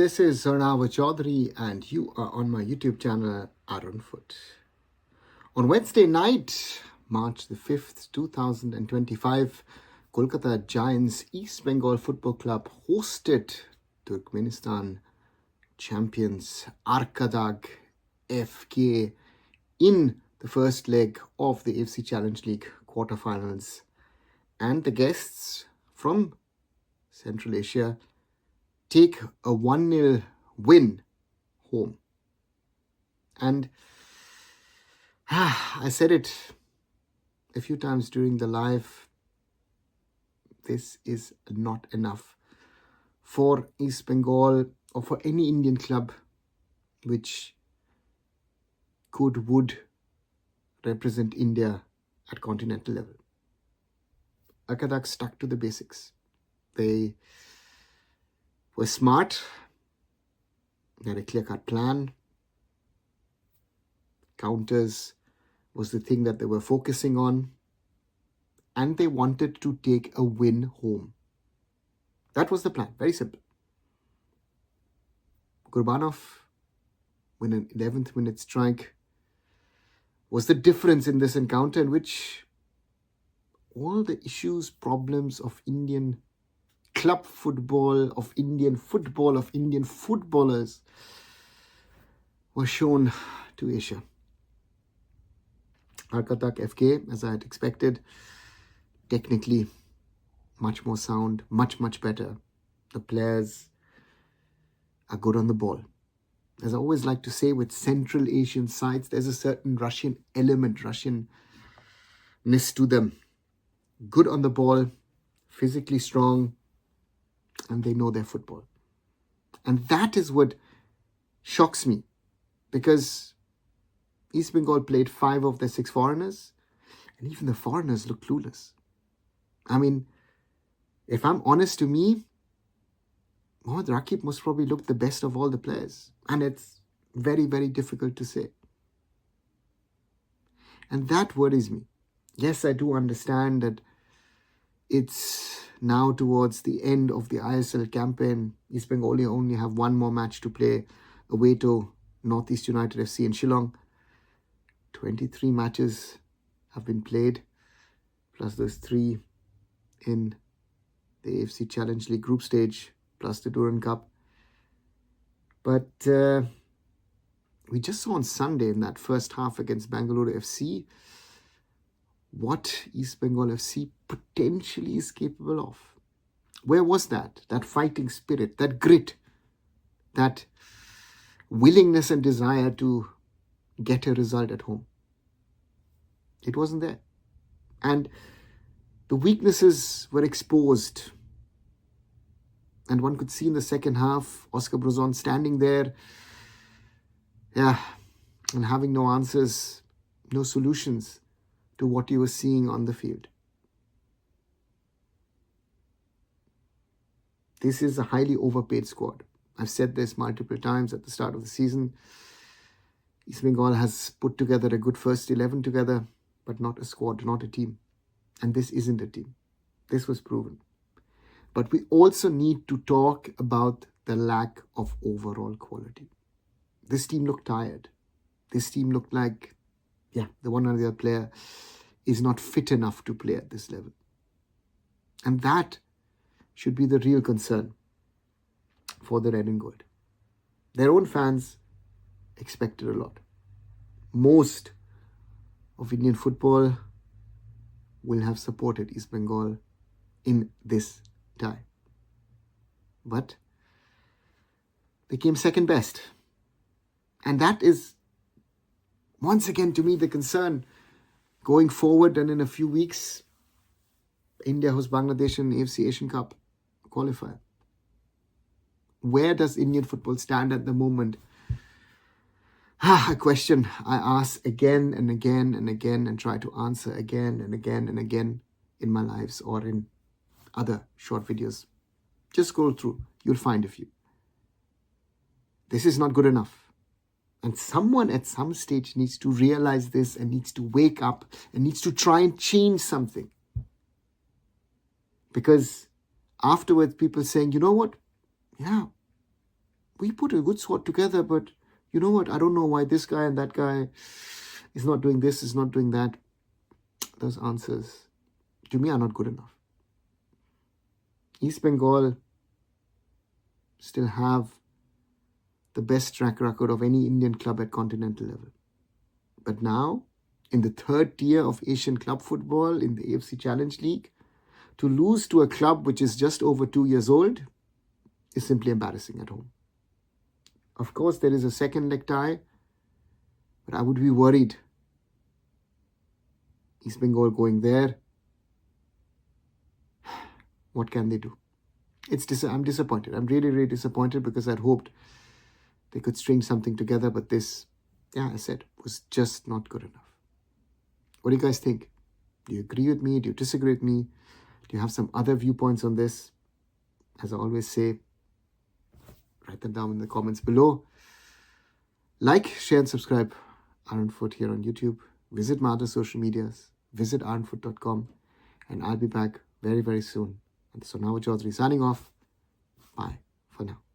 this is Arunava Chaudhuri and you are on my YouTube channel, Arunfoot. On Wednesday night, March the 5th, 2025, Kolkata Giants East Bengal Football Club hosted Turkmenistan champions Arkadag FK in the first leg of the AFC Challenge League quarterfinals. And the guests from Central Asia take a 1-0 win home. And I said it a few times during the live, this is not enough for East Bengal or for any Indian club which would represent India at continental level. Arkadag stuck to the basics. They were smart. They had a clear-cut plan. Counters was the thing that they were focusing on. And they wanted to take a win home. That was the plan. Very simple. Gurbanov, with an 11th minute strike, was the difference in this encounter in which all the issues, problems of Indian club football, of Indian footballers were shown to Asia. Arkadag FK, as I had expected, technically much more sound, much better. The players are good on the ball. As I always like to say with Central Asian sides, there's a certain Russian element, Russianness to them. Good on the ball, physically strong, and they know their football. And that is what shocks me, because East Bengal played 5 of their 6 foreigners, and even the foreigners look clueless. I mean, if I'm honest, to me, Mohammad Rakib most probably looked the best of all the players. And it's very difficult to say. And that worries me. Yes, I do understand that it's now towards the end of the ISL campaign. East Bengal only have one more match to play away to Northeast United FC in Shillong. 23 matches have been played, plus those 3 in the AFC Challenge League group stage, plus the Durand Cup. But we just saw on Sunday in that first half against Bangalore FC what East Bengal FC potentially is capable of. Where was that? That fighting spirit, that grit, that willingness and desire to get a result at home. It wasn't there. And the weaknesses were exposed. And one could see in the second half, Oscar Brozon standing there, and having no answers, no solutions to what he was seeing on the field. This is a highly overpaid squad. I've said this multiple times at the start of the season. East Bengal has put together a good first 11 together, but not a squad, not a team. And this isn't a team. This was proven. But we also need to talk about the lack of overall quality. This team looked tired. This team looked like, the one or the other player is not fit enough to play at this level. And that should be the real concern for the red and gold. Their own fans expected a lot. Most of Indian football will have supported East Bengal in this tie. But they came second best. And that is, once again, to me, the concern going forward. And in a few weeks, India hosts Bangladesh in AFC Asian Cup qualifier. Where does Indian football stand at the moment? A question I ask again and again and again and try to answer again and again and again in my lives or in other short videos. Just scroll through. You'll find a few. This is not good enough. And someone at some stage needs to realize this and needs to wake up and needs to try and change something. Because afterwards, people saying, you know what? Yeah, we put a good squad together, but you know what? I don't know why this guy and that guy is not doing this, is not doing that. Those answers, to me, are not good enough. East Bengal still have the best track record of any Indian club at continental level. But now, in the third tier of Asian club football in the AFC Challenge League, to lose to a club which is just over 2 years old is simply embarrassing at home. Of course, there is a second leg tie, but I would be worried. East Bengal going there, what can they do? I'm disappointed. I'm really, really disappointed because I'd hoped they could string something together, but this, I said, was just not good enough. What do you guys think? Do you agree with me? Do you disagree with me? Do you have some other viewpoints on this? As I always say, write them down in the comments below. Like, share and subscribe Arunfoot here on YouTube. Visit my other social medias. Visit arunfoot.com. And I'll be back very, very soon. And so Arunava Chaudhuri signing off. Bye for now.